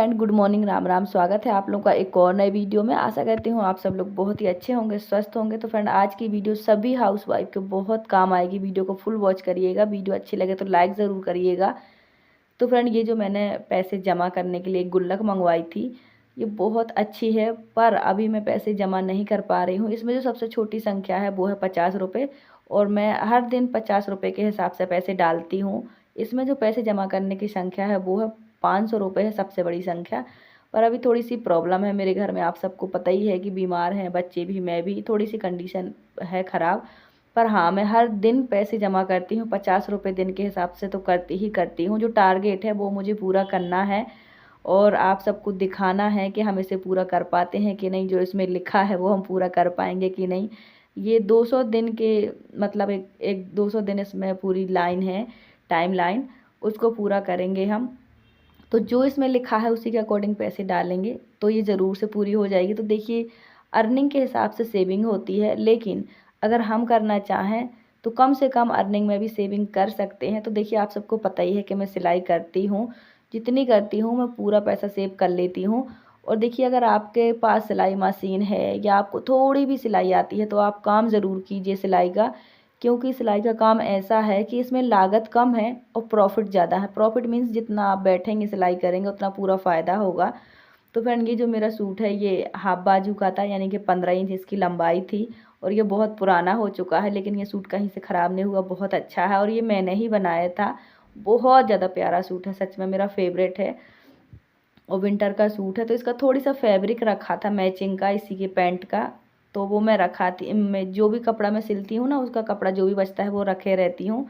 Friend, good morning, Ram Ram. स्वागत है आप लोगों का एक और नए वीडियो में। आशा करती हूँ आप सब लोग बहुत ही अच्छे होंगे, स्वस्थ होंगे। तो फ्रेंड, आज की वीडियो सभी हाउसवाइफ को बहुत काम आएगी। वीडियो को फुल वॉच करिएगा। वीडियो अच्छी लगे तो लाइक ज़रूर करिएगा। तो फ्रेंड, ये जो मैंने पैसे जमा करने के लिए एक गुल्लक मंगवाई थी, ये बहुत अच्छी है, पर अभी मैं पैसे जमा नहीं कर पा रही हूँ। इसमें जो सबसे छोटी संख्या है वो है 50 रुपये, और मैं हर दिन 50 रुपये के हिसाब से पैसे डालती हूँ। इसमें जो पैसे जमा करने की संख्या है वो है 500 रुपये है, सबसे बड़ी संख्या। पर अभी थोड़ी सी प्रॉब्लम है मेरे घर में, आप सबको पता ही है कि बीमार हैं बच्चे भी, मैं भी, थोड़ी सी कंडीशन है ख़राब। पर हाँ, मैं हर दिन पैसे जमा करती हूँ 50 रुपये दिन के हिसाब से, तो करती ही करती हूँ। जो टारगेट है वो मुझे पूरा करना है और आप सबको दिखाना है कि हम इसे पूरा कर पाते हैं कि नहीं। जो इसमें लिखा है वो हम पूरा कर पाएंगे कि नहीं। ये 200 दिन के मतलब एक 200 दिन इसमें पूरी लाइन है, टाइम लाइन, उसको पूरा करेंगे हम। तो जो इसमें लिखा है उसी के अकॉर्डिंग पैसे डालेंगे तो ये ज़रूर से पूरी हो जाएगी। तो देखिए, अर्निंग के हिसाब से सेविंग होती है, लेकिन अगर हम करना चाहें तो कम से कम अर्निंग में भी सेविंग कर सकते हैं। तो देखिए, आप सबको पता ही है कि मैं सिलाई करती हूँ, जितनी करती हूँ मैं पूरा पैसा सेव कर लेती हूँ। और देखिए, अगर आपके पास सिलाई मशीन है या आपको थोड़ी भी सिलाई आती है तो आप काम ज़रूर कीजिए सिलाई का, क्योंकि सिलाई का काम ऐसा है कि इसमें लागत कम है और प्रॉफिट ज़्यादा है। प्रॉफिट मीन्स जितना आप बैठेंगे सिलाई करेंगे उतना पूरा फ़ायदा होगा। तो फ्रेंड, ये जो मेरा सूट है ये हाफ बाजू का था, यानी कि 15 इंच इसकी लंबाई थी, और ये बहुत पुराना हो चुका है, लेकिन ये सूट कहीं से ख़राब नहीं हुआ, बहुत अच्छा है। और ये मैंने ही बनाया था। बहुत ज़्यादा प्यारा सूट है, सच में मेरा फेवरेट है, और विंटर का सूट है। तो इसका थोड़ी सा फैब्रिक रखा था मैचिंग का, इसी के पैंट का, तो वो मैं रखा थी। मैं जो भी कपड़ा मैं सिलती हूँ ना, उसका कपड़ा जो भी बचता है वो रखे रहती हूँ।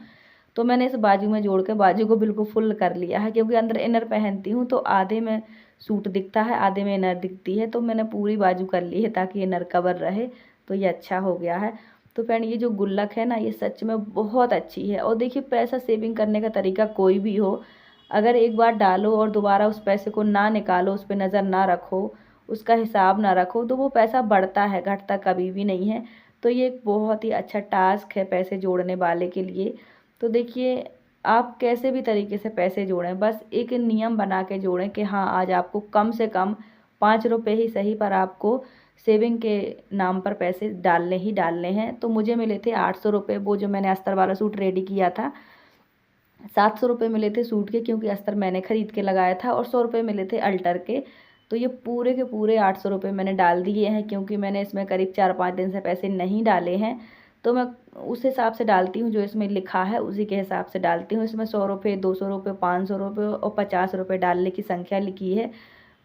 तो मैंने इस बाजू में जोड़ के बाजू को बिल्कुल फुल कर लिया है, क्योंकि अंदर इनर पहनती हूँ तो आधे में सूट दिखता है, आधे में इनर दिखती है। तो मैंने पूरी बाजू कर ली है ताकि इनर कवर रहे। तो ये अच्छा हो गया है। तो फ्रेंड, ये जो गुल्लक है ना, ये सच में बहुत अच्छी है। और देखिए, पैसा सेविंग करने का तरीका कोई भी हो, अगर एक बार डालो और दोबारा उस पैसे को ना निकालो, उस पर नज़र ना रखो, उसका हिसाब ना रखो, तो वो पैसा बढ़ता है, घटता कभी भी नहीं है। तो ये एक बहुत ही अच्छा टास्क है पैसे जोड़ने वाले के लिए। तो देखिए, आप कैसे भी तरीके से पैसे जोड़ें, बस एक नियम बना के जोड़ें कि हाँ, आज आपको कम से कम 5 रुपये ही सही, पर आपको सेविंग के नाम पर पैसे डालने ही डालने हैं। तो मुझे मिले थे 800 रुपये, वो जो मैंने अस्तर वाला सूट रेडी किया था। 700 रुपये मिले थे सूट के, क्योंकि अस्तर मैंने ख़रीद के लगाया था, और 100 रुपये मिले थे अल्टर के। तो ये पूरे के पूरे 800 रुपये मैंने डाल दिए हैं, क्योंकि मैंने इसमें करीब 4-5 दिन से पैसे नहीं डाले हैं। तो मैं उस हिसाब से डालती हूँ, जो इसमें लिखा है उसी के हिसाब से डालती हूँ। इसमें 100 रुपये, 200 रुपये, 500 रुपये और 50 रुपये डालने की संख्या लिखी है।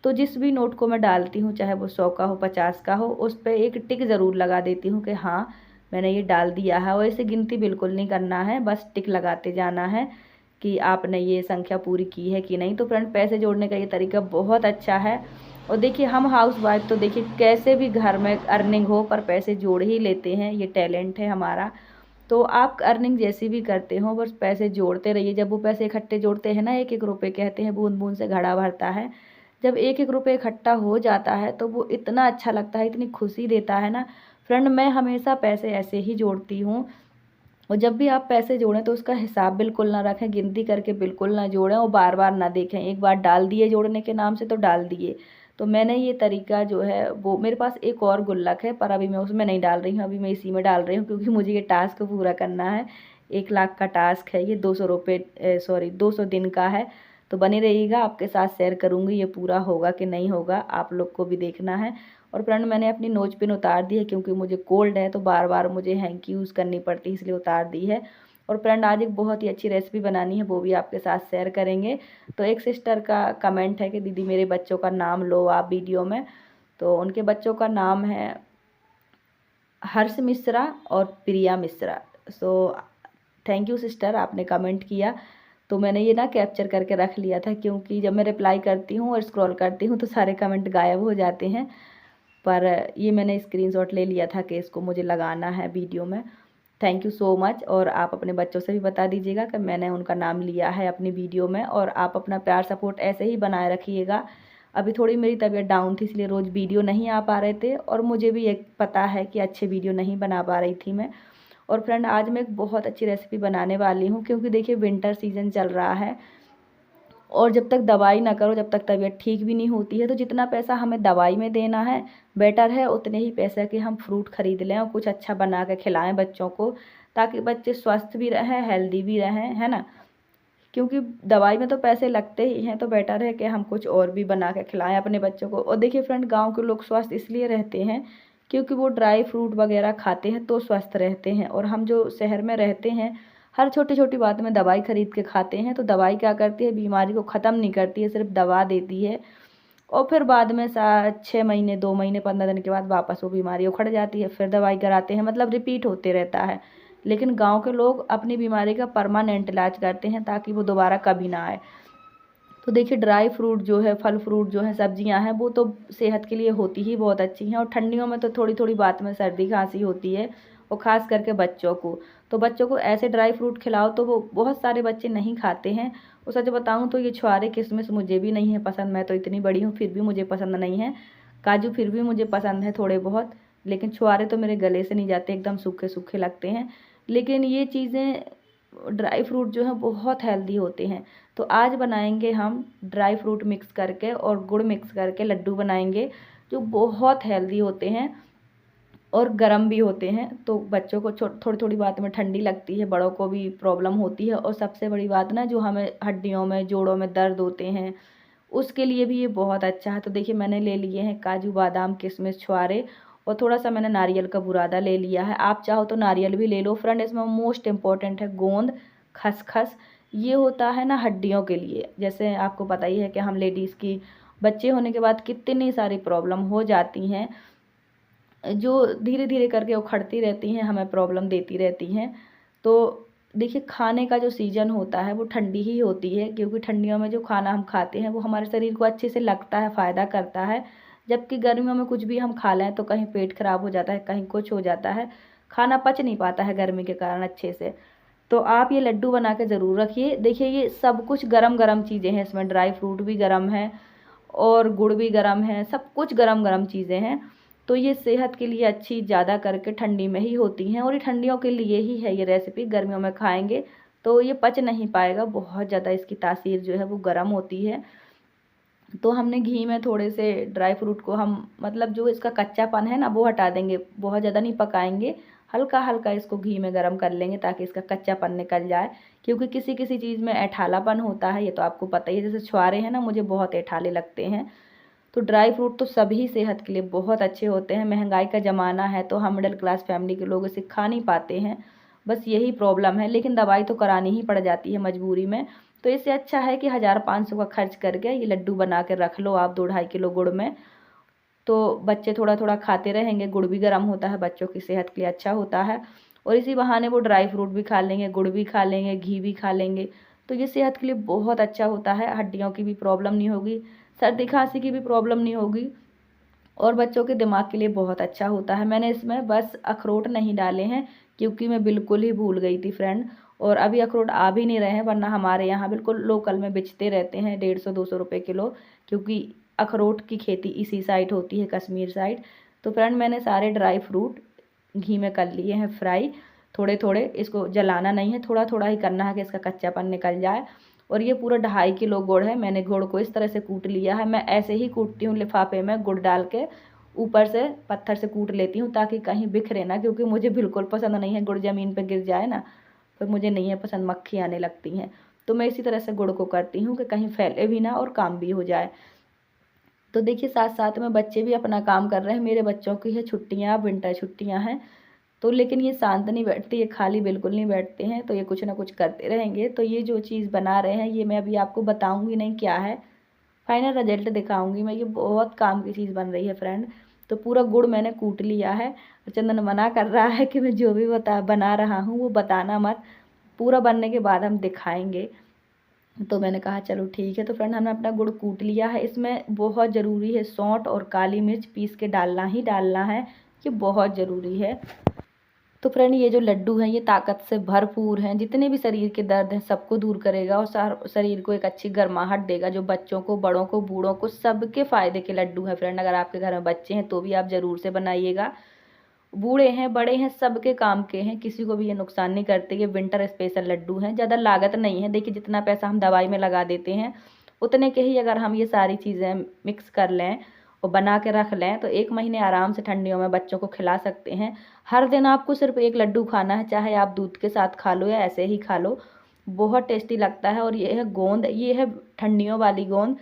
तो जिस भी नोट को मैं डालती हूँ, चाहे वो 100 का हो, 50 का हो, उस पर एक टिक ज़रूर लगा देती हूँ कि हाँ, मैंने ये डाल दिया है। और इसे गिनती बिल्कुल नहीं करना है, बस टिक लगाते जाना है कि आपने ये संख्या पूरी की है कि नहीं। तो फ्रेंड, पैसे जोड़ने का ये तरीका बहुत अच्छा है। और देखिए, हम हाउस वाइफ तो देखिए कैसे भी घर में अर्निंग हो पर पैसे जोड़ ही लेते हैं, ये टैलेंट है हमारा। तो आप अर्निंग जैसी भी करते हो, बस पैसे जोड़ते रहिए। जब वो पैसे इकट्ठे जोड़ते हैं ना, एक एक रुपये, कहते हैं बूंद बूंद से घड़ा भरता है। जब एक एक रुपये इकट्ठा हो जाता है तो वो इतना अच्छा लगता है, इतनी खुशी देता है ना। फ्रेंड, मैं हमेशा पैसे ऐसे ही जोड़ती हूँ। और जब भी आप पैसे जोड़ें तो उसका हिसाब बिल्कुल ना रखें, गिनती करके बिल्कुल ना जोड़ें, और बार बार ना देखें। एक बार डाल दिए जोड़ने के नाम से तो डाल दिए। तो मैंने ये तरीका जो है वो, मेरे पास एक और गुल्लक है पर अभी मैं उसमें नहीं डाल रही हूँ, अभी मैं इसी में डाल रही हूँ, क्योंकि मुझे ये टास्क पूरा करना है। 1 लाख का टास्क है ये, 200 रुपये, सॉरी 200 दिन का है। तो बने रहिएगा, आपके साथ शेयर करूँगी ये पूरा होगा कि नहीं होगा, आप लोग को भी देखना है। और फ्रेंड, मैंने अपनी नोज पिन उतार दी है, क्योंकि मुझे कोल्ड है तो बार बार मुझे हैंकी यूज़ करनी पड़ती है, इसलिए उतार दी है। और फ्रेंड, आज एक बहुत ही अच्छी रेसिपी बनानी है, वो भी आपके साथ शेयर करेंगे। तो एक सिस्टर का कमेंट है कि दीदी मेरे बच्चों का नाम लो आप वीडियो में। तो उनके बच्चों का नाम है हर्ष मिश्रा और Priya Mishra. So thank you sister, आपने कमेंट किया। तो मैंने ये ना कैप्चर करके रख लिया था, क्योंकि जब मैं रिप्लाई करती हूँ और स्क्रॉल करती हूँ तो सारे कमेंट गायब हो जाते हैं। पर ये मैंने स्क्रीनशॉट ले लिया था कि इसको मुझे लगाना है वीडियो में। Thank you so much. और आप अपने बच्चों से भी बता दीजिएगा कि मैंने उनका नाम लिया है अपनी वीडियो में, और आप अपना प्यार सपोर्ट ऐसे ही बनाए रखिएगा। अभी थोड़ी मेरी तबीयत डाउन थी, इसलिए रोज़ वीडियो नहीं आ पा रहे थे, और मुझे भी एक पता है कि अच्छे वीडियो नहीं बना पा रही थी मैं। और फ्रेंड, आज मैं एक बहुत अच्छी रेसिपी बनाने वाली हूँ, क्योंकि देखिए विंटर सीज़न चल रहा है और जब तक दवाई ना करो, जब तक तबीयत ठीक भी नहीं होती है, तो जितना पैसा हमें दवाई में देना है बेटर है उतने ही पैसे के हम फ्रूट खरीद लें और कुछ अच्छा बना के खिलाएं बच्चों को, ताकि बच्चे स्वस्थ भी रहें, हेल्दी भी रहें, है ना। क्योंकि दवाई में तो पैसे लगते ही हैं, तो बेटर है कि हम कुछ और भी बना के खिलाएं अपने बच्चों को। और देखिए फ्रेंड, गांव के लोग स्वस्थ इसलिए रहते हैं क्योंकि वो ड्राई फ्रूट वगैरह खाते हैं तो स्वस्थ रहते हैं। और हम जो शहर में रहते हैं, हर छोटी छोटी बात में दवाई खरीद के खाते हैं, तो दवाई क्या करती है, बीमारी को ख़त्म नहीं करती है, सिर्फ दवा देती है। और फिर बाद में 6 महीने, 2 महीने, 15 दिन के बाद वापस वो बीमारी उखड़ जाती है, फिर दवाई कराते हैं, मतलब रिपीट होते रहता है। लेकिन गांव के लोग अपनी बीमारी का परमानेंट इलाज करते हैं ताकि वो दोबारा कभी ना आए। तो देखिए ड्राई फ्रूट जो है, फल फ्रूट जो है, सब्जियां हैं, वो तो सेहत के लिए होती ही बहुत अच्छी हैं। और ठंडियों में तो थोड़ी थोड़ी बात में सर्दी खांसी होती है, और ख़ास करके बच्चों को। तो बच्चों को ऐसे ड्राई फ्रूट खिलाओ तो वो बहुत सारे बच्चे नहीं खाते हैं। और सच बताऊं तो ये छुआरे किशमिश मुझे भी नहीं है पसंद, मैं तो इतनी बड़ी हूँ फिर भी मुझे पसंद नहीं है। काजू फिर भी मुझे पसंद है थोड़े बहुत, लेकिन छुआरे तो मेरे गले से नहीं जाते, एकदम सूखे सूखे लगते हैं। लेकिन ये चीज़ें, ड्राई फ्रूट जो है बहुत हेल्दी होते हैं। तो आज बनाएंगे हम ड्राई फ्रूट मिक्स करके और गुड़ मिक्स करके लड्डू बनाएंगे, जो बहुत हेल्दी होते हैं और गर्म भी होते हैं। तो बच्चों को थोड़ी थोड़ी बात में ठंडी लगती है, बड़ों को भी प्रॉब्लम होती है। और सबसे बड़ी बात ना, जो हमें हड्डियों में, जोड़ों में दर्द होते हैं, उसके लिए भी ये बहुत अच्छा है। तो देखिए मैंने ले लिए हैं काजू, बादाम, किशमिश, छुआरे, और थोड़ा सा मैंने नारियल का बुरादा ले लिया है। आप चाहो तो नारियल भी ले लो फ्रेंड। इसमें मोस्ट इम्पॉर्टेंट है गोंद, खसखस। ये होता है ना हड्डियों के लिए। जैसे आपको पता ही है कि हम लेडीज़ की बच्चे होने के बाद कितनी सारी प्रॉब्लम हो जाती हैं, जो धीरे धीरे करके उखड़ती रहती हैं, हमें प्रॉब्लम देती रहती हैं। तो देखिए खाने का जो सीज़न होता है वो ठंडी ही होती है, क्योंकि ठंडियों में जो खाना हम खाते हैं वो हमारे शरीर को अच्छे से लगता है, फ़ायदा करता है। जबकि गर्मियों में कुछ भी हम खा लें तो कहीं पेट खराब हो जाता है, कहीं कुछ हो जाता है, खाना पच नहीं पाता है गर्मी के कारण अच्छे से। तो आप ये लड्डू बना के ज़रूर रखिए। देखिए ये सब कुछ गरम गरम चीज़ें हैं, इसमें ड्राई फ्रूट भी गरम है और गुड़ भी गरम है, सब कुछ गरम गरम चीज़ें हैं। तो ये सेहत के लिए अच्छी ज़्यादा करके ठंडी में ही होती हैं, और ये ठंडियों के लिए ही है ये रेसिपी। गर्मियों में खाएंगे तो ये पच नहीं पाएगा, बहुत ज़्यादा इसकी तासीर जो है वो गर्म होती है। तो हमने घी में थोड़े से ड्राई फ्रूट को हम, मतलब जो इसका कच्चापन है ना वो हटा देंगे, बहुत ज़्यादा नहीं पकाएंगे, हल्का हल्का इसको घी में गर्म कर लेंगे ताकि इसका कच्चापन निकल जाए। क्योंकि किसी किसी चीज़ में ऐठालापन होता है, ये तो आपको पता ही है। जैसे छुआरे हैं ना, मुझे बहुत ऐठाले लगते हैं। तो ड्राई फ्रूट तो सभी सेहत के लिए बहुत अच्छे होते हैं। महंगाई का ज़माना है तो हम मिडिल क्लास फैमिली के लोग इसे खा नहीं पाते हैं, बस यही प्रॉब्लम है। लेकिन दवाई तो करानी ही पड़ जाती है मजबूरी में। तो इससे अच्छा है कि 1000-500 का खर्च करके ये लड्डू बना के रख लो आप 2-2.5 किलो गुड़ में। तो बच्चे थोड़ा थोड़ा खाते रहेंगे, गुड़ भी गर्म होता है, बच्चों की सेहत के लिए अच्छा होता है। और इसी बहाने वो ड्राई फ्रूट भी खा लेंगे, गुड़ भी खा लेंगे, घी भी खा लेंगे। तो ये सेहत के लिए बहुत अच्छा होता है, हड्डियों की भी प्रॉब्लम नहीं होगी, सर्दी खांसी की भी प्रॉब्लम नहीं होगी, और बच्चों के दिमाग के लिए बहुत अच्छा होता है। मैंने इसमें बस अखरोट नहीं डाले हैं, क्योंकि मैं बिल्कुल ही भूल गई थी फ्रेंड। और अभी अखरोट आ भी नहीं रहे हैं, वरना हमारे यहाँ बिल्कुल लोकल में बेचते रहते हैं 150-200 रुपये किलो, क्योंकि अखरोट की खेती इसी साइड होती है, कश्मीर साइड। तो फ्रेंड मैंने सारे ड्राई फ्रूट घी में कर लिए हैं फ्राई, थोड़े थोड़े, इसको जलाना नहीं है, थोड़ा थोड़ा ही करना है कि इसका कच्चापन निकल जाए। और ये पूरा 2.5 किलो गुड़ है, मैंने गुड़ को इस तरह से कूट लिया है। मैं ऐसे ही कूटती हूँ लिफाफे में गुड़ डाल के, ऊपर से पत्थर से कूट लेती हूँ ताकि कहीं बिखरे ना, क्योंकि मुझे बिल्कुल पसंद नहीं है गुड़ ज़मीन पे गिर जाए ना, फिर मुझे नहीं है पसंद, मक्खी आने लगती हैं। तो मैं इसी तरह से गुड़ को करती हूँ कि कहीं फैले भी ना और काम भी हो जाए। तो देखिए साथ साथ में बच्चे भी अपना काम कर रहे हैं। मेरे बच्चों की है छुट्टियाँ, विंटर छुट्टियाँ हैं। तो लेकिन ये शांत नहीं बैठते, ये खाली बिल्कुल नहीं बैठते हैं, तो ये कुछ ना कुछ करते रहेंगे। तो ये जो चीज़ बना रहे हैं ये मैं अभी आपको बताऊंगी नहीं क्या है, फाइनल रिजल्ट दिखाऊंगी मैं। ये बहुत काम की चीज़ बन रही है फ्रेंड। तो पूरा गुड़ मैंने कूट लिया है, और चंदन मना कर रहा है कि मैं जो भी बना रहा हूँ वो बताना मत, पूरा बनने के बाद हम दिखाएंगे। तो मैंने कहा चलो ठीक है। तो फ्रेंड हमने अपना गुड़ कूट लिया है। इसमें बहुत ज़रूरी है सौंठ और काली मिर्च पीस के डालना ही डालना है, ये बहुत ज़रूरी है। तो फ्रेंड ये जो लड्डू हैं ये ताकत से भरपूर हैं, जितने भी शरीर के दर्द हैं सबको दूर करेगा, और शरीर को एक अच्छी गर्माहट देगा, जो बच्चों को, बड़ों को, बूढ़ों को, सबके फ़ायदे के लड्डू हैं फ्रेंड। अगर आपके घर में बच्चे हैं तो भी आप ज़रूर से बनाइएगा, बूढ़े हैं, बड़े हैं, सबके काम के हैं, किसी को भी ये नुकसान नहीं करते। ये विंटर स्पेशल लड्डू हैं, ज़्यादा लागत नहीं है। देखिए जितना पैसा हम दवाई में लगा देते हैं उतने के ही अगर हम ये सारी चीज़ें मिक्स कर लें और बना के रख लें तो 1 महीने आराम से ठंडियों में बच्चों को खिला सकते हैं। हर दिन आपको सिर्फ 1 लड्डू खाना है, चाहे आप दूध के साथ खा लो या ऐसे ही खा लो, बहुत टेस्टी लगता है। और ये है गोंद, ये है ठंडियों वाली गोंद।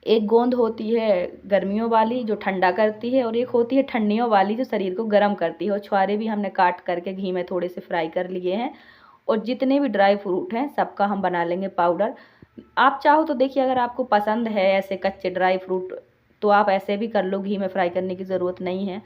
एक गोंद होती है गर्मियों वाली जो ठंडा करती है, और एक होती है ठंडियों वाली जो शरीर को गर्म करती है। और छुहारे भी हमने काट करके घी में थोड़े से फ्राई कर लिए हैं। और जितने भी ड्राई फ्रूट हैं सबका हम बना लेंगे पाउडर। आप चाहो तो देखिए, अगर आपको पसंद है ऐसे कच्चे ड्राई फ्रूट तो आप ऐसे भी कर लो, घी में फ्राई करने की ज़रूरत नहीं है।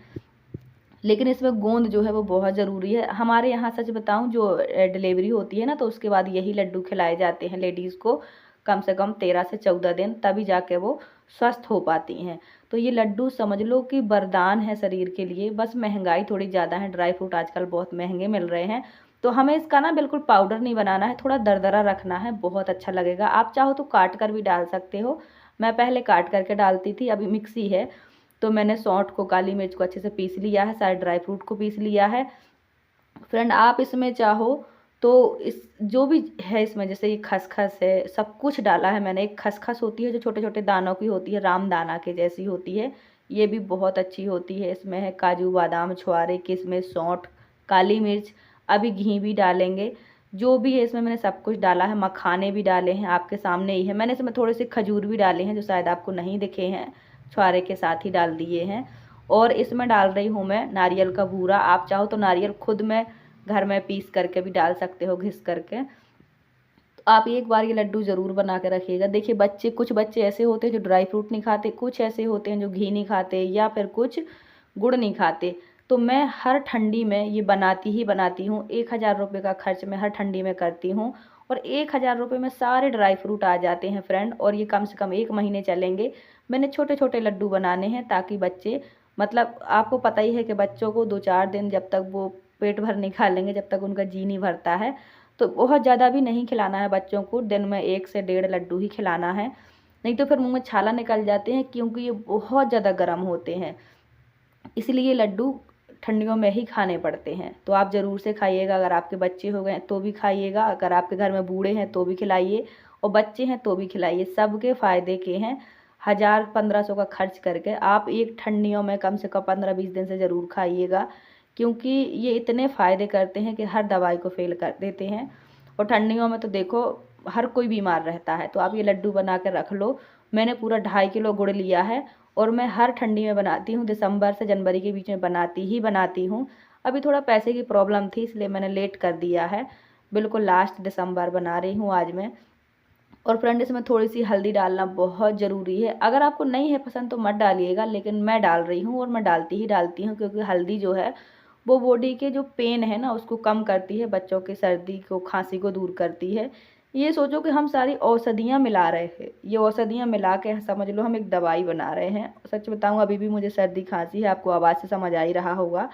लेकिन इसमें गोंद जो है वो बहुत ज़रूरी है। हमारे यहाँ सच बताऊँ, जो डिलीवरी होती है ना, तो उसके बाद यही लड्डू खिलाए जाते हैं लेडीज़ को, कम से कम 13 से 14 दिन, तभी जाके वो स्वस्थ हो पाती हैं। तो ये लड्डू समझ लो कि वरदान है शरीर के लिए। बस महंगाई थोड़ी ज़्यादा है, ड्राई फ्रूट आजकल बहुत महंगे मिल रहे हैं। तो हमें इसका ना बिल्कुल पाउडर नहीं बनाना है, थोड़ा दरदरा रखना है, बहुत अच्छा लगेगा। आप चाहो तो काट कर भी डाल सकते हो। मैं पहले काट करके डालती थी, अभी मिक्सी है तो मैंने सौंठ को, काली मिर्च को अच्छे से पीस लिया है, सारे ड्राई फ्रूट को पीस लिया है। फ्रेंड आप इसमें चाहो तो इस जो भी है इसमें, जैसे ये खसखस है, सब कुछ डाला है मैंने। एक खसखस होती है जो छोटे छोटे दानों की होती है, रामदाना के जैसी होती है, ये भी बहुत अच्छी होती है। इसमें है काजू, बादाम, छुआरे, किशमिश, सौंठ, काली मिर्च, अभी घी भी डालेंगे। जो भी है इसमें मैंने सब कुछ डाला है। मखाने भी डाले हैं, आपके सामने ही है। मैंने इसमें थोड़े से खजूर भी डाले हैं जो शायद आपको नहीं दिखे हैं, छुआरे के साथ ही डाल दिए हैं। और इसमें डाल रही हूँ मैं नारियल का बूरा। आप चाहो तो नारियल खुद में घर में पीस करके भी डाल सकते हो, घिस करके। तो आप एक बार ये लड्डू ज़रूर बना के रखिएगा। देखिए बच्चे, कुछ बच्चे ऐसे होते हैं जो ड्राई फ्रूट नहीं खाते, कुछ ऐसे होते हैं जो घी नहीं खाते, या फिर कुछ गुड़ नहीं खाते। तो मैं हर ठंडी में ये बनाती ही बनाती हूँ। 1000 रुपये का खर्च मैं हर ठंडी में करती हूँ, और 1000 रुपये में सारे ड्राई फ्रूट आ जाते हैं फ्रेंड। और ये कम से कम 1 महीने चलेंगे। मैंने छोटे छोटे लड्डू बनाने हैं ताकि बच्चे, मतलब आपको पता ही है कि बच्चों को 2-4 दिन जब तक वो पेट भर नहीं खा लेंगे, जब तक उनका जी नहीं भरता है, तो बहुत ज़्यादा भी नहीं खिलाना है बच्चों को। दिन में 1 से 1.5 लड्डू ही खिलाना है, नहीं तो फिर मुंह में छाला निकल जाते हैं, क्योंकि ये बहुत ज़्यादा गर्म होते हैं। इसलिए लड्डू ठंडियों में ही खाने पड़ते हैं। तो आप ज़रूर से खाइएगा। अगर आपके बच्चे हो गए तो भी खाइएगा, अगर आपके घर में बूढ़े हैं तो भी खिलाइए, और बच्चे हैं तो भी खिलाइए। सबके फ़ायदे के हैं। 1000-1500 का खर्च करके आप एक ठंडियों में कम से कम 15-20 दिन से ज़रूर खाइएगा, क्योंकि ये इतने फ़ायदे करते हैं कि हर दवाई को फेल कर देते हैं। और ठंडियों में तो देखो हर कोई बीमार रहता है। तो आप ये लड्डू बना के रख लो। मैंने पूरा 2.5 किलो गुड़ लिया है, और मैं हर ठंडी में बनाती हूँ। दिसंबर से जनवरी के बीच में बनाती हूँ। अभी थोड़ा पैसे की प्रॉब्लम थी, इसलिए मैंने लेट कर दिया है। बिल्कुल लास्ट दिसंबर बना रही हूँ आज मैं। और फ्रेंड इसमें थोड़ी सी हल्दी डालना बहुत ज़रूरी है। अगर आपको नहीं है पसंद तो मत डालिएगा, लेकिन मैं डाल रही हूँ, और मैं डालती ही डालती हूँ, क्योंकि हल्दी जो है वो बॉडी के जो पेन है ना उसको कम करती है, बच्चों की सर्दी को, खांसी को दूर करती है। ये सोचो कि हम सारी औषधियाँ मिला रहे हैं, ये औषधियाँ मिला के समझ लो हम एक दवाई बना रहे हैं। सच बताऊँ, अभी भी मुझे सर्दी खांसी है, आपको आवाज़ से समझ आ ही रहा होगा।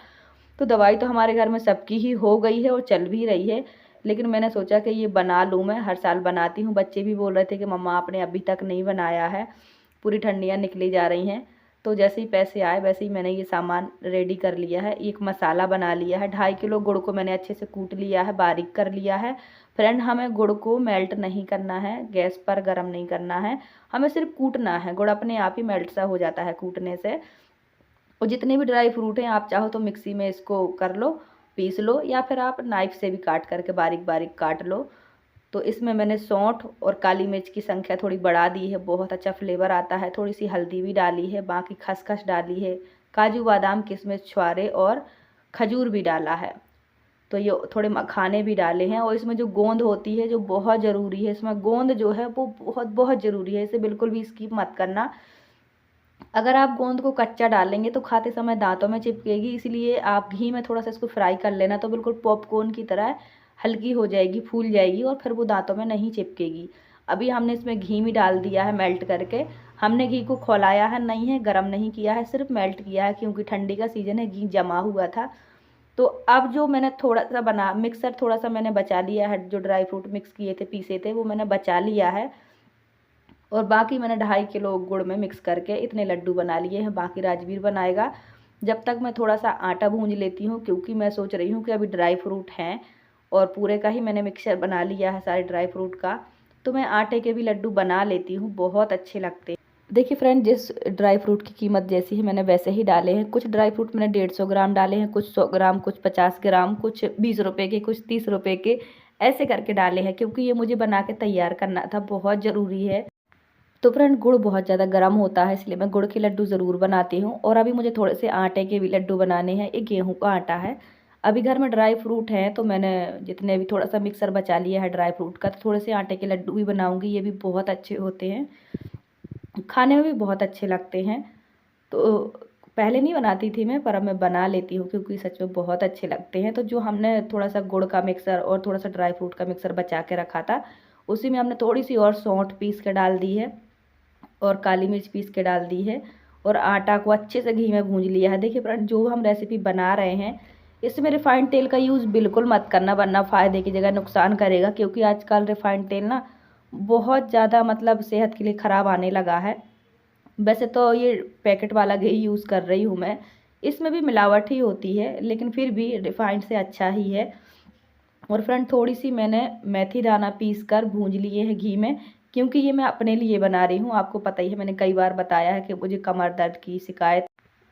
तो दवाई तो हमारे घर में सबकी ही हो गई है और चल भी रही है, लेकिन मैंने सोचा कि ये बना लूँ। मैं हर साल बनाती हूँ। बच्चे भी बोल रहे थे कि मम्मा आपने अभी तक नहीं बनाया है, पूरी ठंडियाँ निकली जा रही हैं। तो जैसे ही पैसे आए वैसे ही मैंने ये सामान रेडी कर लिया है। एक मसाला बना लिया है। 2.5 किलो गुड़ को मैंने अच्छे से कूट लिया है, बारीक कर लिया है। फ्रेंड हमें गुड़ को मेल्ट नहीं करना है, गैस पर गर्म नहीं करना है, हमें सिर्फ कूटना है। गुड़ अपने आप ही मेल्ट सा हो जाता है कूटने से। और जितने भी ड्राई फ्रूट हैं आप चाहो तो मिक्सी में इसको कर लो, पीस लो, या फिर आप नाइफ से भी काट करके बारीक बारीक काट लो। तो इसमें मैंने सौंठ और काली मिर्च की संख्या थोड़ी बढ़ा दी है, बहुत अच्छा फ्लेवर आता है। थोड़ी सी हल्दी भी डाली है, बाकी खसखस डाली है, काजू बादाम किशमिश छुआरे और खजूर भी डाला है। तो ये थोड़े मखाने भी डाले हैं। और इसमें जो गोंद होती है जो बहुत ज़रूरी है, इसमें गोंद जो है वो बहुत बहुत ज़रूरी है, इसे बिल्कुल भी स्किप मत करना। अगर आप गोंद को कच्चा डालेंगे तो खाते समय दांतों में चिपकेगी, इसलिए आप घी में थोड़ा सा इसको फ्राई कर लेना, तो बिल्कुल पॉपकॉर्न की तरह हल्की हो जाएगी, फूल जाएगी, और फिर वो दांतों में नहीं चिपकेगी। अभी हमने इसमें घी भी डाल दिया है मेल्ट करके। हमने घी को खौलाया है नहीं है, गर्म नहीं किया है, सिर्फ मेल्ट किया है, क्योंकि ठंडी का सीज़न है, घी जमा हुआ था। तो अब जो मैंने थोड़ा सा बना मिक्सर, थोड़ा सा मैंने बचा लिया है, जो ड्राई फ्रूट मिक्स किए थे, पीसे थे, वो मैंने बचा लिया है। और बाकी मैंने 2.5 किलो गुड़ में मिक्स करके इतने लड्डू बना लिए हैं, बाकी राजवीर बनाएगा। जब तक मैं थोड़ा सा आटा भूंज लेती हूँ, क्योंकि मैं सोच रही हूँ कि अभी ड्राई फ्रूट हैं और पूरे का ही मैंने मिक्सचर बना लिया है सारे ड्राई फ्रूट का, तो मैं आटे के भी लड्डू बना लेती हूँ, बहुत अच्छे लगते हैं। देखिए फ्रेंड, जिस ड्राई फ्रूट की कीमत जैसी है मैंने वैसे ही डाले हैं। कुछ ड्राई फ्रूट मैंने 150 ग्राम डाले हैं, कुछ 100 ग्राम, कुछ 50 ग्राम, कुछ 20 रुपए के, कुछ 30 रुपए के, ऐसे करके डाले हैं क्योंकि ये मुझे बना के तैयार करना था, बहुत ज़रूरी है। तो फ्रेंड गुड़ बहुत ज़्यादा गर्म होता है, इसलिए मैं गुड़ के लड्डू ज़रूर बनाती हूँ। और अभी मुझे थोड़े से आटे के भी लड्डू बनाने हैं। ये गेहूँ का आटा है। अभी घर में ड्राई फ्रूट हैं तो मैंने जितने भी थोड़ा सा मिक्सर बचा लिया है ड्राई फ्रूट का, तो थोड़े से आटे के लड्डू भी बनाऊँगी। ये भी बहुत अच्छे होते हैं, खाने में भी बहुत अच्छे लगते हैं। तो पहले नहीं बनाती थी मैं, पर अब मैं बना लेती हूँ क्योंकि सच में बहुत अच्छे लगते हैं। तो जो हमने थोड़ा सा गुड़ का मिक्सर और थोड़ा सा ड्राई फ्रूट का मिक्सर बचा के रखा था, उसी में हमने थोड़ी सी और सौंठ पीस के डाल दी है और काली मिर्च पीस के डाल दी है और आटा को अच्छे से घी में भूंज लिया है। देखिए फ्रेंड, जो हम रेसिपी बना रहे हैं इसमें रिफाइंड तेल का यूज़ बिल्कुल मत करना, वरना फ़ायदे की जगह नुकसान करेगा। क्योंकि आजकल रिफाइंड तेल ना बहुत ज़्यादा मतलब सेहत के लिए ख़राब आने लगा है। वैसे तो ये पैकेट वाला घी यूज़ कर रही हूँ मैं, इसमें भी मिलावट ही होती है, लेकिन फिर भी रिफाइंड से अच्छा ही है। और फ्रेंड थोड़ी सी मैंने मेथी दाना पीस कर भूंज लिए हैं घी में, क्योंकि ये मैं अपने लिए बना रही हूँ। आपको पता ही है, मैंने कई बार बताया है कि मुझे कमर दर्द की शिकायत।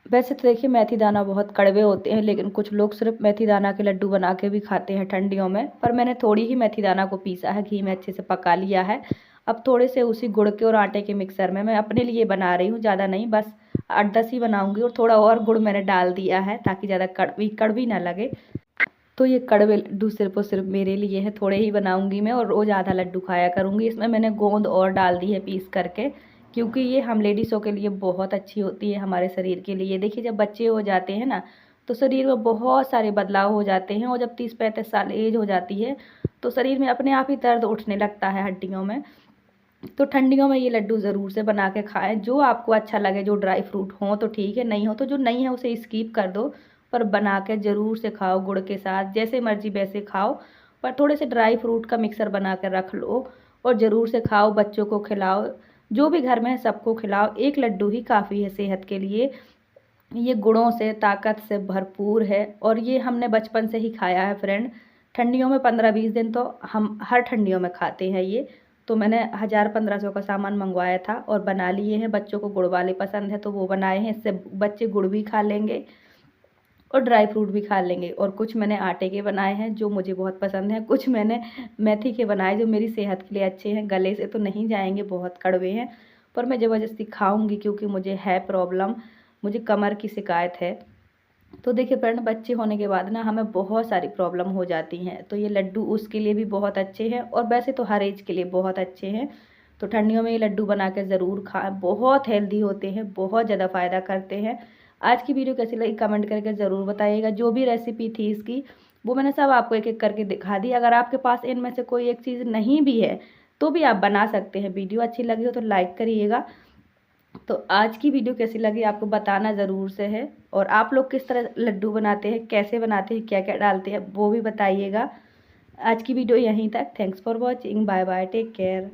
वैसे तो देखिए मेथी दाना बहुत कड़वे होते हैं, लेकिन कुछ लोग सिर्फ मेथी दाना के लड्डू बना के भी खाते हैं ठंडियों में। पर मैंने थोड़ी ही मेथी दाना को पीसा है, घी में अच्छे से पका लिया है। अब थोड़े से उसी गुड़ के और आटे के मिक्सर में मैं अपने लिए बना रही हूँ, ज़्यादा नहीं, बस 8-10 ही बनाऊँगी। और थोड़ा और गुड़ मैंने डाल दिया है ताकि ज़्यादा कड़वी कड़वी ना लगे। तो ये कड़वे लड्डू सिर्फ और सिर्फ मेरे लिए है, थोड़े ही बनाऊंगी मैं और रोज़ आधा लड्डू खाया करूंगी। इसमें मैंने गोंद और डाल दी है पीस करके, क्योंकि ये हम लेडीज़ों के लिए बहुत अच्छी होती है, हमारे शरीर के लिए। देखिए जब बच्चे हो जाते हैं ना, तो शरीर में बहुत सारे बदलाव हो जाते हैं। और जब 30-35 साल एज हो जाती है तो शरीर में अपने आप ही दर्द उठने लगता है हड्डियों में। तो ठंडियों में ये लड्डू ज़रूर से बना के खाएं। जो आपको अच्छा लगे, जो ड्राई फ्रूट हो तो ठीक है, नहीं हो तो जो नहीं है उसे स्किप कर दो। पर बना के ज़रूर से खाओ, गुड़ के साथ, जैसे मर्जी वैसे खाओ। पर थोड़े से ड्राई फ्रूट का मिक्सर बना कर रख लो और ज़रूर से खाओ, बच्चों को खिलाओ, जो भी घर में है सबको खिलाओ। एक लड्डू ही काफ़ी है सेहत के लिए। ये गुणों से, ताकत से भरपूर है और ये हमने बचपन से ही खाया है फ्रेंड। ठंडियों में 15-20 दिन तो हम हर ठंडियों में खाते हैं ये। तो मैंने 1000-1500 का सामान मंगवाया था और बना लिए हैं। बच्चों को गुड़ वाले पसंद है तो वो बनाए हैं, इससे बच्चे गुड़ भी खा लेंगे और ड्राई फ्रूट भी खा लेंगे। और कुछ मैंने आटे के बनाए हैं जो मुझे बहुत पसंद हैं, कुछ मैंने मेथी के बनाए जो मेरी सेहत के लिए अच्छे हैं। गले से तो नहीं जाएंगे, बहुत कड़वे हैं, पर मैं ज़बरदस्ती खाऊंगी क्योंकि मुझे है प्रॉब्लम, मुझे कमर की शिकायत है। तो देखिए फ्रेंड, बच्चे होने के बाद ना हमें बहुत सारी प्रॉब्लम हो जाती हैं, तो ये लड्डू उसके लिए भी बहुत अच्छे हैं और वैसे तो हर एज के लिए बहुत अच्छे हैं। तो ठंडियों में ये लड्डू बना के ज़रूर खाएं, बहुत हेल्दी होते हैं, बहुत ज़्यादा फ़ायदा करते हैं। आज की वीडियो कैसी लगी कमेंट करके ज़रूर बताइएगा। जो भी रेसिपी थी इसकी, वो मैंने सब आपको एक एक करके दिखा दी। अगर आपके पास इनमें से कोई एक चीज़ नहीं भी है तो भी आप बना सकते हैं। वीडियो अच्छी लगी हो तो लाइक करिएगा। तो आज की वीडियो कैसी लगी आपको बताना ज़रूर से है। और आप लोग किस तरह लड्डू बनाते हैं, कैसे बनाते हैं, क्या क्या डालते हैं, वो भी बताइएगा। आज की वीडियो यहीं तक। Thanks for watching, bye bye, take care.